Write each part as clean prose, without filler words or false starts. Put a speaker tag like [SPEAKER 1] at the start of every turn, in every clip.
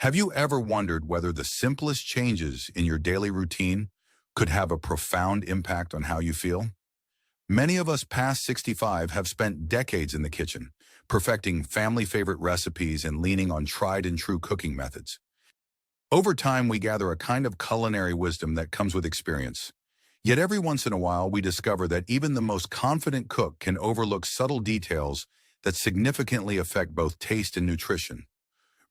[SPEAKER 1] Have you ever wondered whether the simplest changes in your daily routine could have a profound impact on how you feel? Many of us past 65 have spent decades in the kitchen, perfecting family favorite recipes and leaning on tried and true cooking methods. Over time, we gather a kind of culinary wisdom that comes with experience. Yet every once in a while, we discover that even the most confident cook can overlook subtle details that significantly affect both taste and nutrition.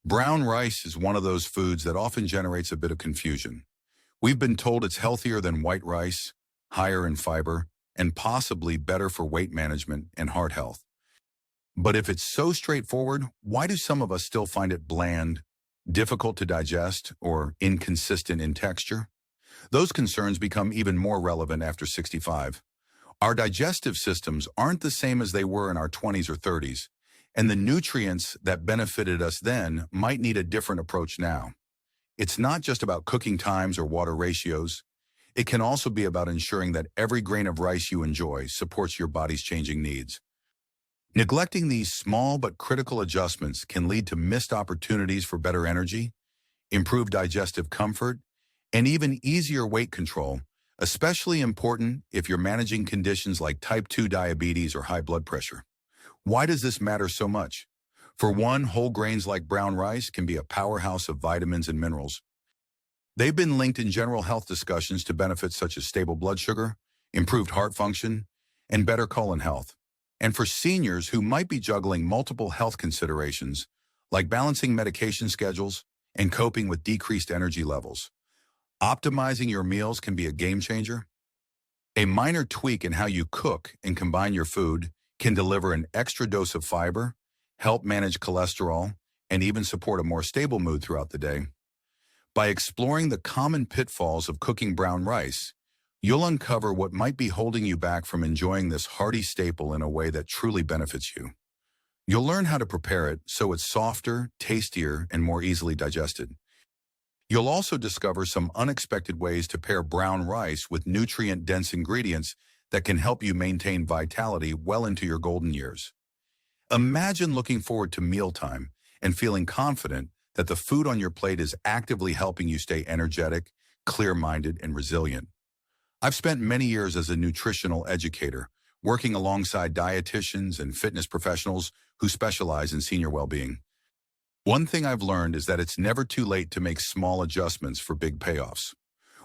[SPEAKER 1] Brown rice is one of those foods that often generates a bit of confusion. We've been told it's healthier than white rice, higher in fiber, and possibly better for weight management and heart health. But if it's so straightforward, why do some of us still find it bland, difficult to digest, or inconsistent in texture? Those concerns become even more relevant after 65. Our digestive systems aren't the same as they were in our 20s or 30s, and the nutrients that benefited us then might need a different approach now. It's not just about cooking times or water ratios. It can also be about ensuring that every grain of rice you enjoy supports your body's changing needs. Neglecting these small but critical adjustments can lead to missed opportunities for better energy, improved digestive comfort, and even easier weight control, especially important if you're managing conditions like type 2 diabetes or high blood pressure. Why does this matter so much? For one, whole grains like brown rice can be a powerhouse of vitamins and minerals. They've been linked in general health discussions to benefits such as stable blood sugar, improved heart function, and better colon health. And for seniors who might be juggling multiple health considerations, like balancing medication schedules and coping with decreased energy levels, optimizing your meals can be a game changer. A minor tweak in how you cook and combine your food can deliver an extra dose of fiber, help manage cholesterol, and even support a more stable mood throughout the day. By exploring the common pitfalls of cooking brown rice, you'll uncover what might be holding you back from enjoying this hearty staple in a way that truly benefits you. You'll learn how to prepare it so it's softer, tastier, and more easily digested. You'll also discover some unexpected ways to pair brown rice with nutrient-dense ingredients that can help you maintain vitality well into your golden years. Imagine looking forward to mealtime and feeling confident that the food on your plate is actively helping you stay energetic, clear-minded, and resilient. I've spent many years as a nutritional educator, working alongside dietitians and fitness professionals who specialize in senior well-being. One thing I've learned is that it's never too late to make small adjustments for big payoffs.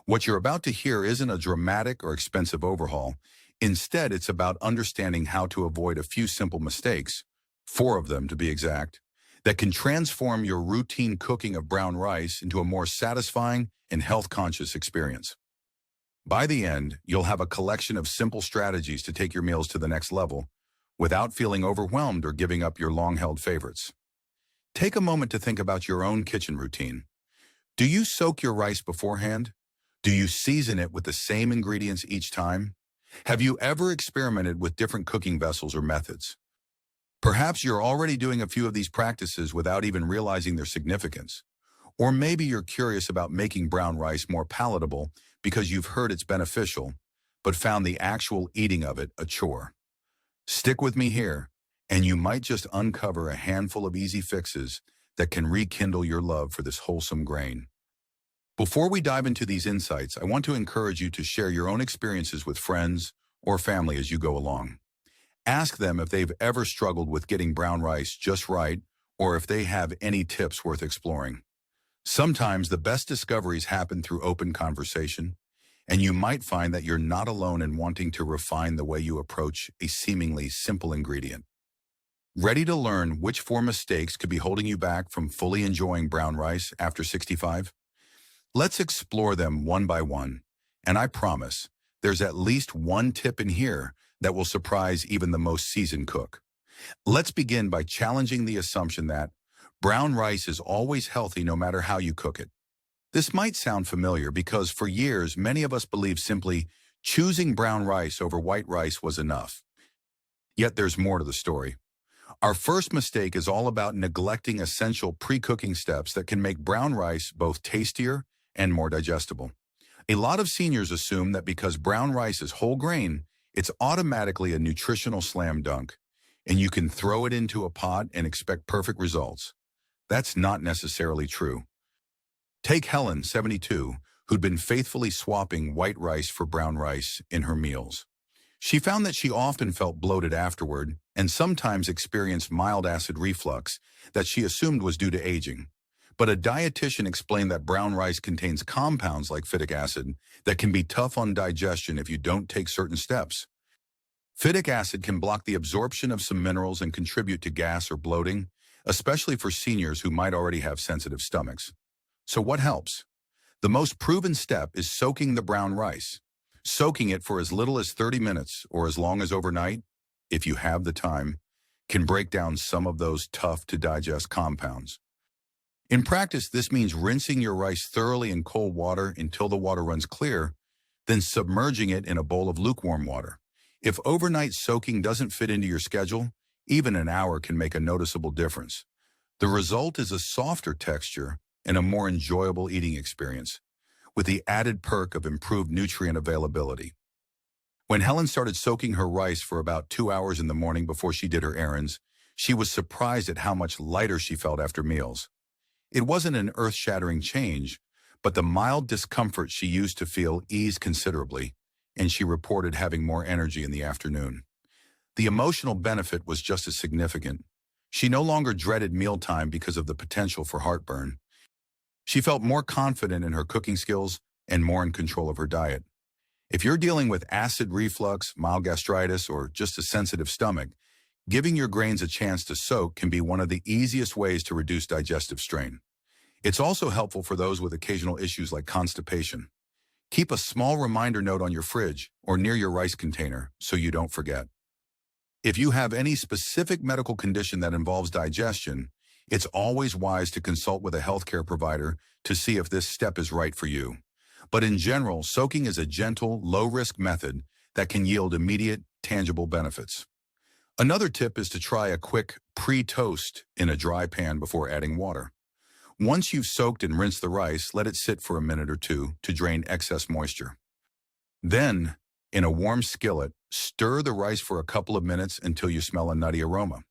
[SPEAKER 1] What you're about to hear isn't a dramatic or expensive overhaul. Instead, it's about understanding how to avoid a few simple mistakes, 4 of them to be exact, that can transform your routine cooking of brown rice into a more satisfying and health-conscious experience. By the end, you'll have a collection of simple strategies to take your meals to the next level without feeling overwhelmed or giving up your long-held favorites. Take a moment to think about your own kitchen routine. Do you soak your rice beforehand? Do you season it with the same ingredients each time? Have you ever experimented with different cooking vessels or methods? Perhaps you're already doing a few of these practices without even realizing their significance. Or maybe you're curious about making brown rice more palatable because you've heard it's beneficial, but found the actual eating of it a chore. Stick with me here, and you might just uncover a handful of easy fixes that can rekindle your love for this wholesome grain. Before we dive into these insights, I want to encourage you to share your own experiences with friends or family as you go along. Ask them if they've ever struggled with getting brown rice just right, or if they have any tips worth exploring. Sometimes the best discoveries happen through open conversation, and you might find that you're not alone in wanting to refine the way you approach a seemingly simple ingredient. Ready to learn which 4 mistakes could be holding you back from fully enjoying brown rice after 65? Let's explore them one by one, and I promise there's at least one tip in here that will surprise even the most seasoned cook. Let's begin by challenging the assumption that brown rice is always healthy no matter how you cook it. This might sound familiar because for years, many of us believed simply choosing brown rice over white rice was enough. Yet there's more to the story. Our first mistake is all about neglecting essential pre-cooking steps that can make brown rice both tastier and more digestible. A lot of seniors assume that because brown rice is whole grain, it's automatically a nutritional slam dunk, and you can throw it into a pot and expect perfect results. That's not necessarily true. Take Helen, 72, who'd been faithfully swapping white rice for brown rice in her meals. She found that she often felt bloated afterward and sometimes experienced mild acid reflux that she assumed was due to aging. But a dietitian explained that brown rice contains compounds like phytic acid that can be tough on digestion if you don't take certain steps. Phytic acid can block the absorption of some minerals and contribute to gas or bloating, especially for seniors who might already have sensitive stomachs. So what helps? The most proven step is soaking the brown rice. Soaking it for as little as 30 minutes or as long as overnight, if you have the time, can break down some of those tough-to-digest compounds. In practice, this means rinsing your rice thoroughly in cold water until the water runs clear, then submerging it in a bowl of lukewarm water. If overnight soaking doesn't fit into your schedule, even an hour can make a noticeable difference. The result is a softer texture and a more enjoyable eating experience, with the added perk of improved nutrient availability. When Helen started soaking her rice for about 2 hours in the morning before she did her errands, she was surprised at how much lighter she felt after meals. It wasn't an earth-shattering change, but the mild discomfort she used to feel eased considerably, and she reported having more energy in the afternoon. The emotional benefit was just as significant. She no longer dreaded mealtime because of the potential for heartburn. She felt more confident in her cooking skills and more in control of her diet. If you're dealing with acid reflux, mild gastritis, or just a sensitive stomach, giving your grains a chance to soak can be one of the easiest ways to reduce digestive strain. It's also helpful for those with occasional issues like constipation. Keep a small reminder note on your fridge or near your rice container so you don't forget. If you have any specific medical condition that involves digestion, it's always wise to consult with a healthcare provider to see if this step is right for you. But in general, soaking is a gentle, low-risk method that can yield immediate, tangible benefits. Another tip is to try a quick pre-toast in a dry pan before adding water. Once you've soaked and rinsed the rice, let it sit for a minute or two to drain excess moisture. Then, in a warm skillet, stir the rice for a couple of minutes until you smell a nutty aroma.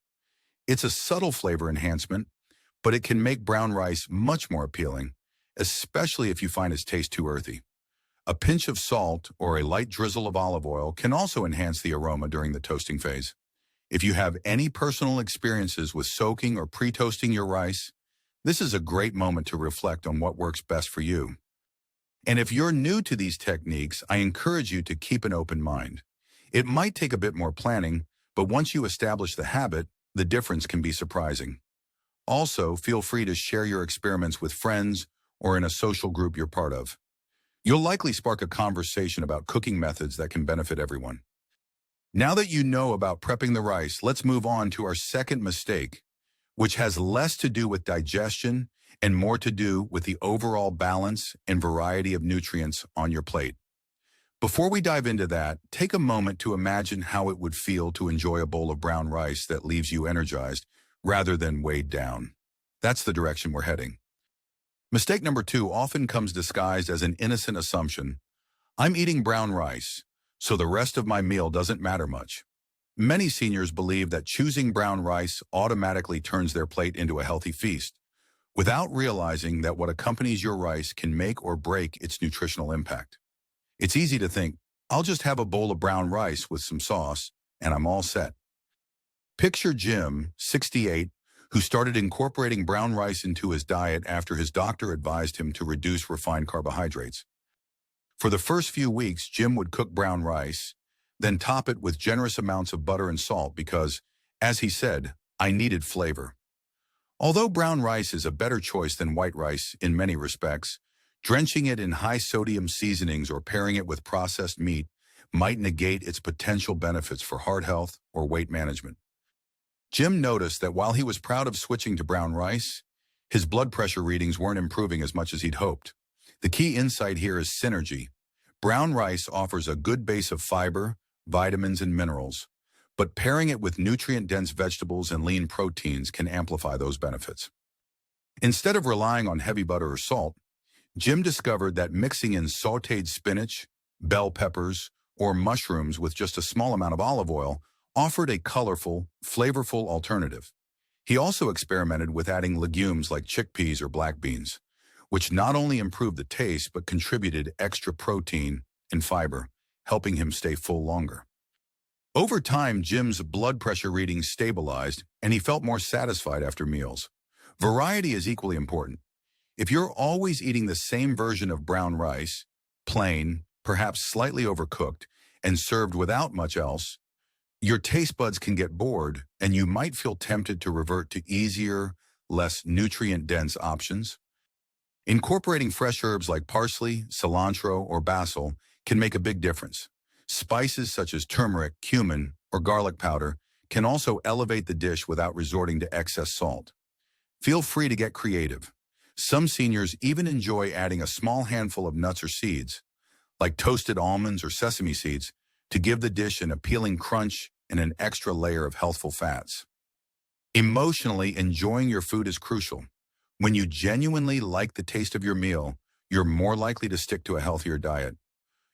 [SPEAKER 1] It's a subtle flavor enhancement, but it can make brown rice much more appealing, especially if you find its taste too earthy. A pinch of salt or a light drizzle of olive oil can also enhance the aroma during the toasting phase. If you have any personal experiences with soaking or pre-toasting your rice, this is a great moment to reflect on what works best for you. And if you're new to these techniques, I encourage you to keep an open mind. It might take a bit more planning, but once you establish the habit, the difference can be surprising. Also, feel free to share your experiments with friends or in a social group you're part of. You'll likely spark a conversation about cooking methods that can benefit everyone. Now that you know about prepping the rice, let's move on to our second mistake, which has less to do with digestion and more to do with the overall balance and variety of nutrients on your plate. Before we dive into that, take a moment to imagine how it would feel to enjoy a bowl of brown rice that leaves you energized rather than weighed down. That's the direction we're heading. Mistake number 2 often comes disguised as an innocent assumption. I'm eating brown rice, so the rest of my meal doesn't matter much. Many seniors believe that choosing brown rice automatically turns their plate into a healthy feast, without realizing that what accompanies your rice can make or break its nutritional impact. It's easy to think, I'll just have a bowl of brown rice with some sauce, and I'm all set. Picture Jim, 68, who started incorporating brown rice into his diet after his doctor advised him to reduce refined carbohydrates. For the first few weeks, Jim would cook brown rice, then top it with generous amounts of butter and salt because, as he said, I needed flavor. Although brown rice is a better choice than white rice in many respects, drenching it in high-sodium seasonings or pairing it with processed meat might negate its potential benefits for heart health or weight management. Jim noticed that while he was proud of switching to brown rice, his blood pressure readings weren't improving as much as he'd hoped. The key insight here is synergy. Brown rice offers a good base of fiber, vitamins, and minerals, but pairing it with nutrient-dense vegetables and lean proteins can amplify those benefits. Instead of relying on heavy butter or salt, Jim discovered that mixing in sautéed spinach, bell peppers, or mushrooms with just a small amount of olive oil offered a colorful, flavorful alternative. He also experimented with adding legumes like chickpeas or black beans, which not only improved the taste but contributed extra protein and fiber, helping him stay full longer. Over time, Jim's blood pressure readings stabilized and he felt more satisfied after meals. Variety is equally important. If you're always eating the same version of brown rice, plain, perhaps slightly overcooked, and served without much else, your taste buds can get bored and you might feel tempted to revert to easier, less nutrient-dense options. Incorporating fresh herbs like parsley, cilantro, or basil can make a big difference. Spices such as turmeric, cumin, or garlic powder can also elevate the dish without resorting to excess salt. Feel free to get creative. Some seniors even enjoy adding a small handful of nuts or seeds, like toasted almonds or sesame seeds, to give the dish an appealing crunch and an extra layer of healthful fats. Emotionally, enjoying your food is crucial. When you genuinely like the taste of your meal, you're more likely to stick to a healthier diet.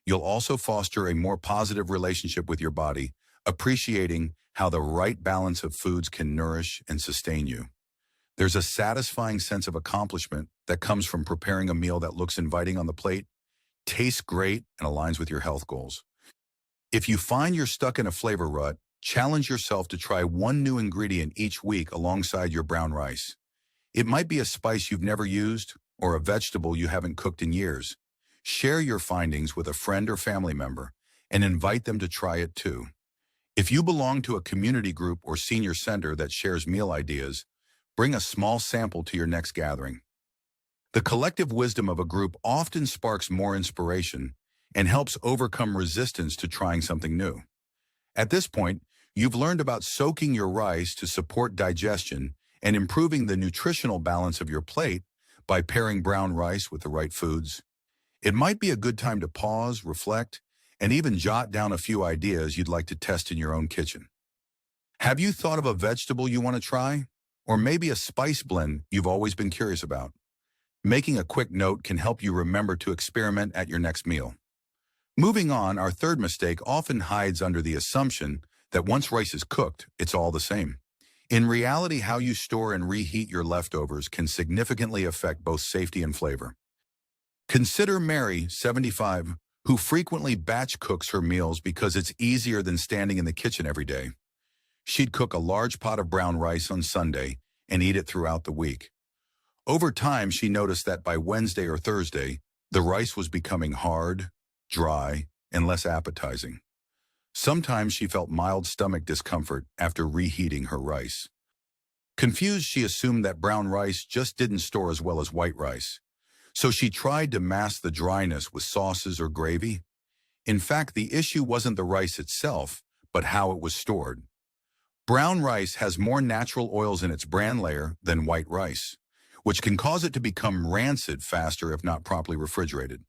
[SPEAKER 1] You'll also foster a more positive relationship with your body, appreciating how the right balance of foods can nourish and sustain you. There's a satisfying sense of accomplishment that comes from preparing a meal that looks inviting on the plate, tastes great, and aligns with your health goals. If you find you're stuck in a flavor rut, challenge yourself to try one new ingredient each week alongside your brown rice. It might be a spice you've never used or a vegetable you haven't cooked in years. Share your findings with a friend or family member and invite them to try it too. If you belong to a community group or senior center that shares meal ideas, bring a small sample to your next gathering. The collective wisdom of a group often sparks more inspiration and helps overcome resistance to trying something new. At this point, you've learned about soaking your rice to support digestion and improving the nutritional balance of your plate by pairing brown rice with the right foods. It might be a good time to pause, reflect, and even jot down a few ideas you'd like to test in your own kitchen. Have you thought of a vegetable you want to try? Or maybe a spice blend you've always been curious about? Making a quick note can help you remember to experiment at your next meal. Moving on, our third mistake often hides under the assumption that once rice is cooked, it's all the same. In reality, how you store and reheat your leftovers can significantly affect both safety and flavor. Consider Mary, 75, who frequently batch cooks her meals because it's easier than standing in the kitchen every day. She'd cook a large pot of brown rice on Sunday and eat it throughout the week. Over time, she noticed that by Wednesday or Thursday, the rice was becoming hard, dry, and less appetizing. Sometimes she felt mild stomach discomfort after reheating her rice. Confused, she assumed that brown rice just didn't store as well as white rice. So she tried to mask the dryness with sauces or gravy. In fact, the issue wasn't the rice itself, but how it was stored. Brown rice has more natural oils in its bran layer than white rice, which can cause it to become rancid faster if not properly refrigerated.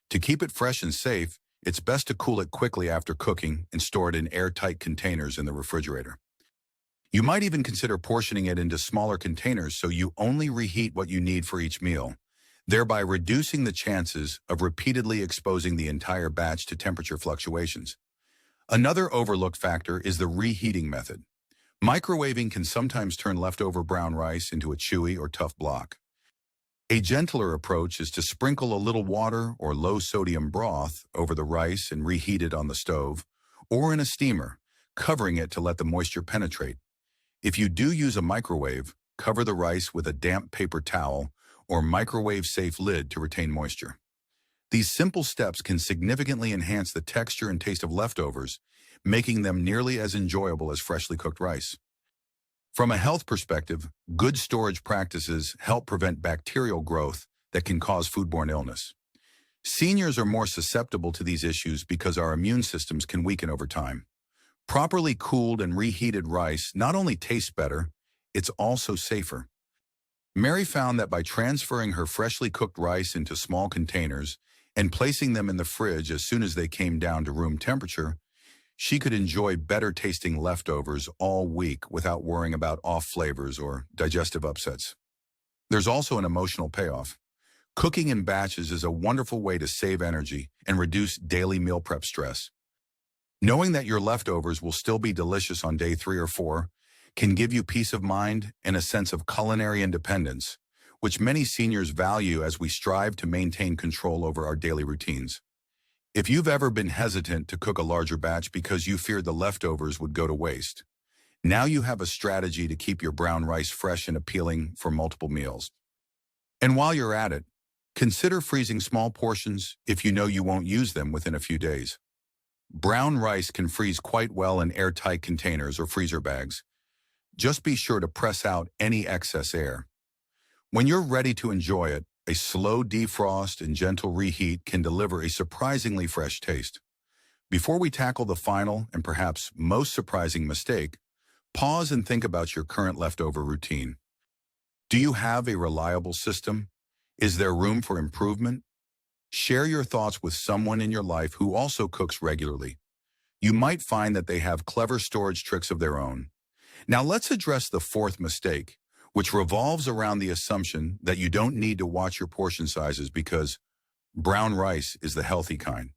[SPEAKER 1] To keep it fresh and safe, it's best to cool it quickly after cooking and store it in airtight containers in the refrigerator. You might even consider portioning it into smaller containers so you only reheat what you need for each meal, thereby reducing the chances of repeatedly exposing the entire batch to temperature fluctuations. Another overlooked factor is the reheating method. Microwaving can sometimes turn leftover brown rice into a chewy or tough block. A gentler approach is to sprinkle a little water or low-sodium broth over the rice and reheat it on the stove or in a steamer, covering it to let the moisture penetrate. If you do use a microwave, cover the rice with a damp paper towel or microwave-safe lid to retain moisture. These simple steps can significantly enhance the texture and taste of leftovers, making them nearly as enjoyable as freshly cooked rice. From a health perspective, good storage practices help prevent bacterial growth that can cause foodborne illness. Seniors are more susceptible to these issues because our immune systems can weaken over time. Properly cooled and reheated rice not only tastes better, it's also safer. Mary found that by transferring her freshly cooked rice into small containers and placing them in the fridge as soon as they came down to room temperature, she could enjoy better-tasting leftovers all week without worrying about off flavors or digestive upsets. There's also an emotional payoff. Cooking in batches is a wonderful way to save energy and reduce daily meal prep stress. Knowing that your leftovers will still be delicious on day 3 or 4 can give you peace of mind and a sense of culinary independence, which many seniors value as we strive to maintain control over our daily routines. If you've ever been hesitant to cook a larger batch because you feared the leftovers would go to waste, now you have a strategy to keep your brown rice fresh and appealing for multiple meals. And while you're at it, consider freezing small portions if you know you won't use them within a few days. Brown rice can freeze quite well in airtight containers or freezer bags. Just be sure to press out any excess air. When you're ready to enjoy it, a slow defrost and gentle reheat can deliver a surprisingly fresh taste. Before we tackle the final and perhaps most surprising mistake, pause and think about your current leftover routine. Do you have a reliable system? Is there room for improvement? Share your thoughts with someone in your life who also cooks regularly. You might find that they have clever storage tricks of their own. Now let's address the fourth mistake, which revolves around the assumption that you don't need to watch your portion sizes because brown rice is the healthy kind.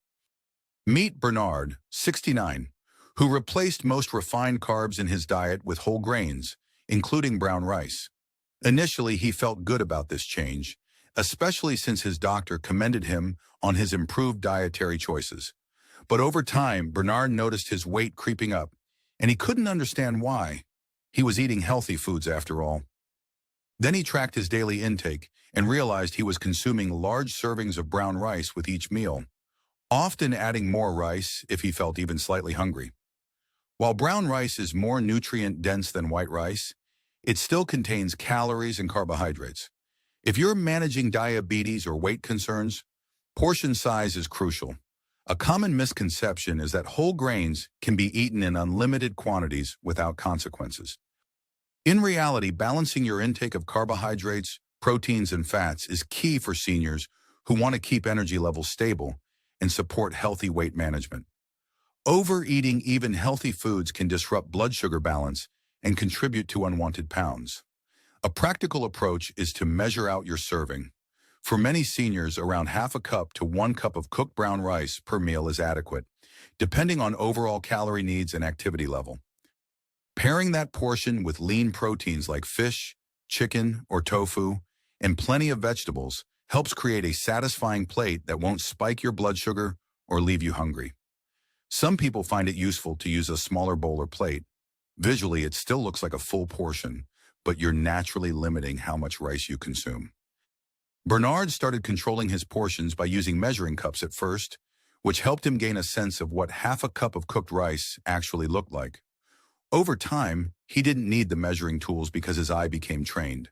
[SPEAKER 1] Meet Bernard, 69, who replaced most refined carbs in his diet with whole grains, including brown rice. Initially, he felt good about this change, especially since his doctor commended him on his improved dietary choices. But over time, Bernard noticed his weight creeping up, and he couldn't understand why. He was eating healthy foods after all. Then he tracked his daily intake and realized he was consuming large servings of brown rice with each meal, often adding more rice if he felt even slightly hungry. While brown rice is more nutrient-dense than white rice, it still contains calories and carbohydrates. If you're managing diabetes or weight concerns, portion size is crucial. A common misconception is that whole grains can be eaten in unlimited quantities without consequences. In reality, balancing your intake of carbohydrates, proteins, and fats is key for seniors who want to keep energy levels stable and support healthy weight management. Overeating even healthy foods can disrupt blood sugar balance and contribute to unwanted pounds. A practical approach is to measure out your serving. For many seniors, around half a cup to 1 cup of cooked brown rice per meal is adequate, depending on overall calorie needs and activity level. Pairing that portion with lean proteins like fish, chicken, or tofu, and plenty of vegetables helps create a satisfying plate that won't spike your blood sugar or leave you hungry. Some people find it useful to use a smaller bowl or plate. Visually, it still looks like a full portion, but you're naturally limiting how much rice you consume. Bernard started controlling his portions by using measuring cups at first, which helped him gain a sense of what half a cup of cooked rice actually looked like. Over time, he didn't need the measuring tools because his eye became trained.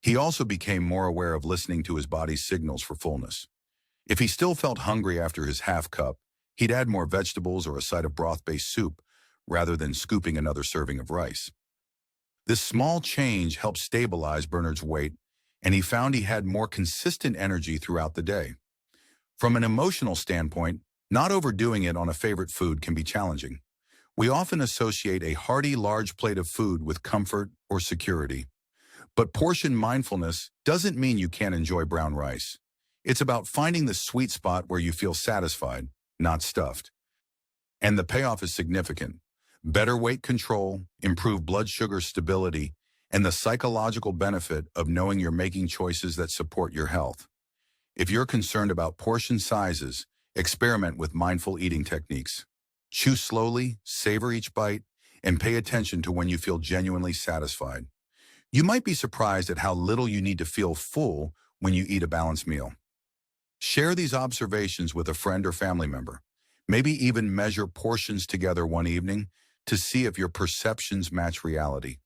[SPEAKER 1] He also became more aware of listening to his body's signals for fullness. If he still felt hungry after his half cup, he'd add more vegetables or a side of broth-based soup rather than scooping another serving of rice. This small change helped stabilize Bernard's weight, and he found he had more consistent energy throughout the day. From an emotional standpoint, not overdoing it on a favorite food can be challenging. We often associate a hearty, large plate of food with comfort or security. But portion mindfulness doesn't mean you can't enjoy brown rice. It's about finding the sweet spot where you feel satisfied, not stuffed. And the payoff is significant. Better weight control, improved blood sugar stability, and the psychological benefit of knowing you're making choices that support your health. If you're concerned about portion sizes, experiment with mindful eating techniques. Chew slowly, savor each bite, and pay attention to when you feel genuinely satisfied. You might be surprised at how little you need to feel full when you eat a balanced meal. Share these observations with a friend or family member. Maybe even measure portions together one evening to see if your perceptions match reality.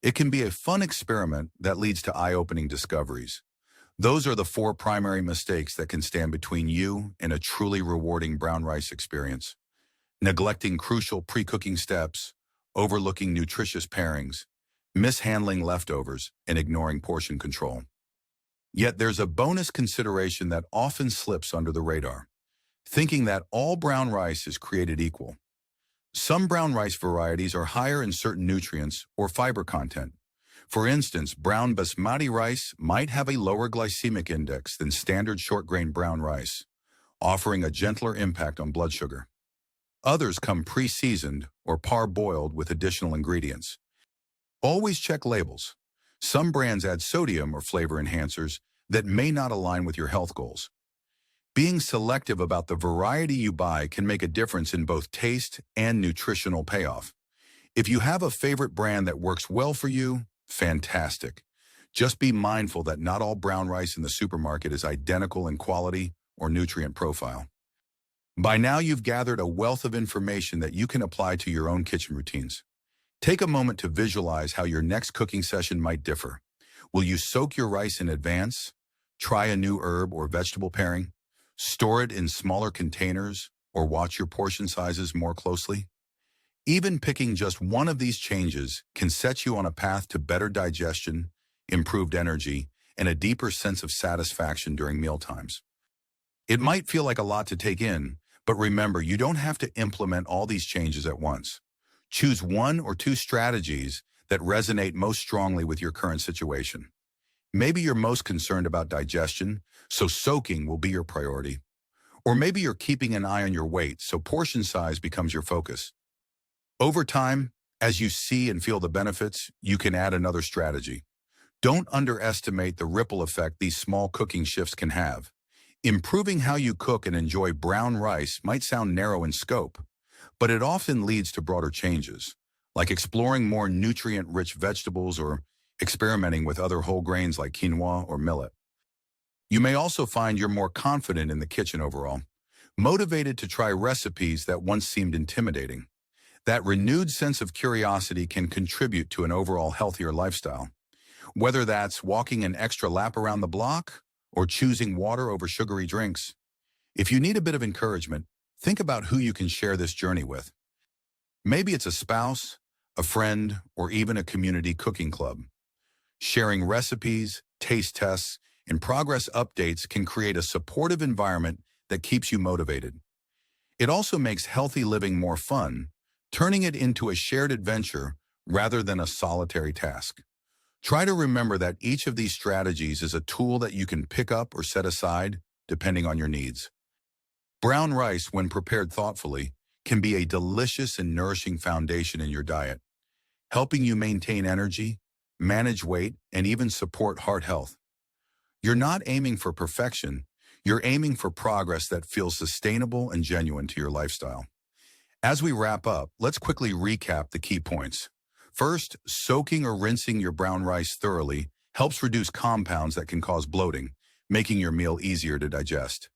[SPEAKER 1] It can be a fun experiment that leads to eye-opening discoveries. Those are the 4 primary mistakes that can stand between you and a truly rewarding brown rice experience. Neglecting crucial pre-cooking steps, overlooking nutritious pairings, mishandling leftovers, and ignoring portion control. Yet there's a bonus consideration that often slips under the radar, thinking that all brown rice is created equal. Some brown rice varieties are higher in certain nutrients or fiber content. For instance, brown basmati rice might have a lower glycemic index than standard short-grain brown rice, offering a gentler impact on blood sugar. Others come pre-seasoned or parboiled with additional ingredients. Always check labels. Some brands add sodium or flavor enhancers that may not align with your health goals. Being selective about the variety you buy can make a difference in both taste and nutritional payoff. If you have a favorite brand that works well for you, fantastic. Just be mindful that not all brown rice in the supermarket is identical in quality or nutrient profile. By now, you've gathered a wealth of information that you can apply to your own kitchen routines. Take a moment to visualize how your next cooking session might differ. Will you soak your rice in advance? Try a new herb or vegetable pairing? Store it in smaller containers or watch your portion sizes more closely? Even picking just one of these changes can set you on a path to better digestion, improved energy, and a deeper sense of satisfaction during mealtimes. It might feel like a lot to take in, but remember, you don't have to implement all these changes at once. Choose one or two strategies that resonate most strongly with your current situation. Maybe you're most concerned about digestion, so soaking will be your priority. Or maybe you're keeping an eye on your weight, so portion size becomes your focus. Over time, as you see and feel the benefits, you can add another strategy. Don't underestimate the ripple effect these small cooking shifts can have. Improving how you cook and enjoy brown rice might sound narrow in scope, but it often leads to broader changes, like exploring more nutrient-rich vegetables or experimenting with other whole grains like quinoa or millet. You may also find you're more confident in the kitchen overall, motivated to try recipes that once seemed intimidating. That renewed sense of curiosity can contribute to an overall healthier lifestyle, whether that's walking an extra lap around the block or choosing water over sugary drinks. If you need a bit of encouragement, think about who you can share this journey with. Maybe it's a spouse, a friend, or even a community cooking club. Sharing recipes, taste tests, and progress updates can create a supportive environment that keeps you motivated. It also makes healthy living more fun, turning it into a shared adventure rather than a solitary task. Try to remember that each of these strategies is a tool that you can pick up or set aside, depending on your needs. Brown rice, when prepared thoughtfully, can be a delicious and nourishing foundation in your diet, helping you maintain energy, manage weight, and even support heart health. You're not aiming for perfection, you're aiming for progress that feels sustainable and genuine to your lifestyle. As we wrap up, let's quickly recap the key points. First, soaking or rinsing your brown rice thoroughly helps reduce compounds that can cause bloating, making your meal easier to digest.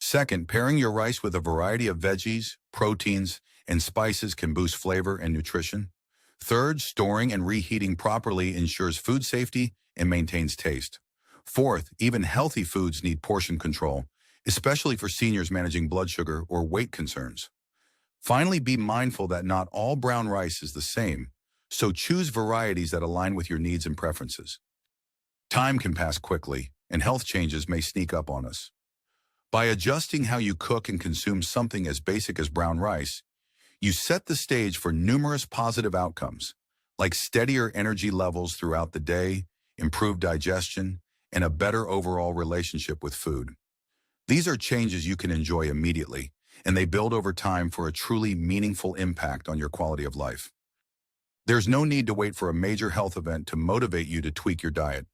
[SPEAKER 1] Second, pairing your rice with a variety of veggies, proteins, and spices can boost flavor and nutrition. Third, storing and reheating properly ensures food safety and maintains taste. Fourth, even healthy foods need portion control, especially for seniors managing blood sugar or weight concerns. Finally, be mindful that not all brown rice is the same, so choose varieties that align with your needs and preferences. Time can pass quickly, and health changes may sneak up on us. By adjusting how you cook and consume something as basic as brown rice, you set the stage for numerous positive outcomes, like steadier energy levels throughout the day, improved digestion, and a better overall relationship with food. These are changes you can enjoy immediately, and they build over time for a truly meaningful impact on your quality of life. There's no need to wait for a major health event to motivate you to tweak your diet.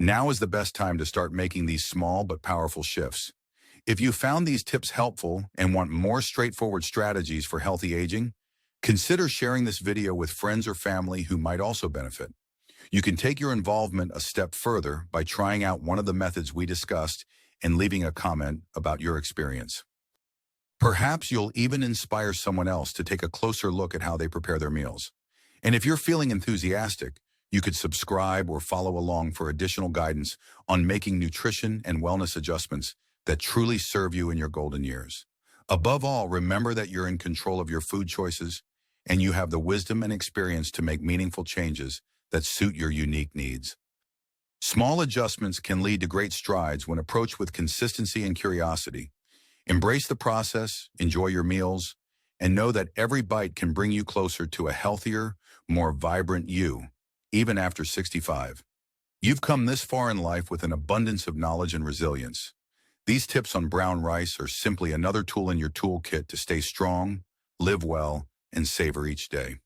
[SPEAKER 1] Now is the best time to start making these small but powerful shifts. If you found these tips helpful and want more straightforward strategies for healthy aging, consider sharing this video with friends or family who might also benefit. You can take your involvement a step further by trying out one of the methods we discussed and leaving a comment about your experience. Perhaps you'll even inspire someone else to take a closer look at how they prepare their meals. And if you're feeling enthusiastic, you could subscribe or follow along for additional guidance on making nutrition and wellness adjustments that truly serve you in your golden years. Above all, remember that you're in control of your food choices and you have the wisdom and experience to make meaningful changes that suit your unique needs. Small adjustments can lead to great strides when approached with consistency and curiosity. Embrace the process, enjoy your meals, and know that every bite can bring you closer to a healthier, more vibrant you, even after 65. You've come this far in life with an abundance of knowledge and resilience. These tips on brown rice are simply another tool in your toolkit to stay strong, live well, and savor each day.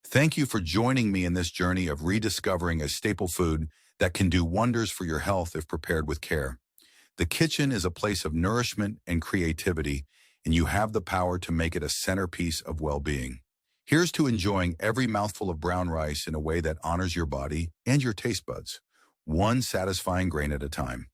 [SPEAKER 1] Thank you for joining me in this journey of rediscovering a staple food that can do wonders for your health if prepared with care. The kitchen is a place of nourishment and creativity, and you have the power to make it a centerpiece of well-being. Here's to enjoying every mouthful of brown rice in a way that honors your body and your taste buds, one satisfying grain at a time.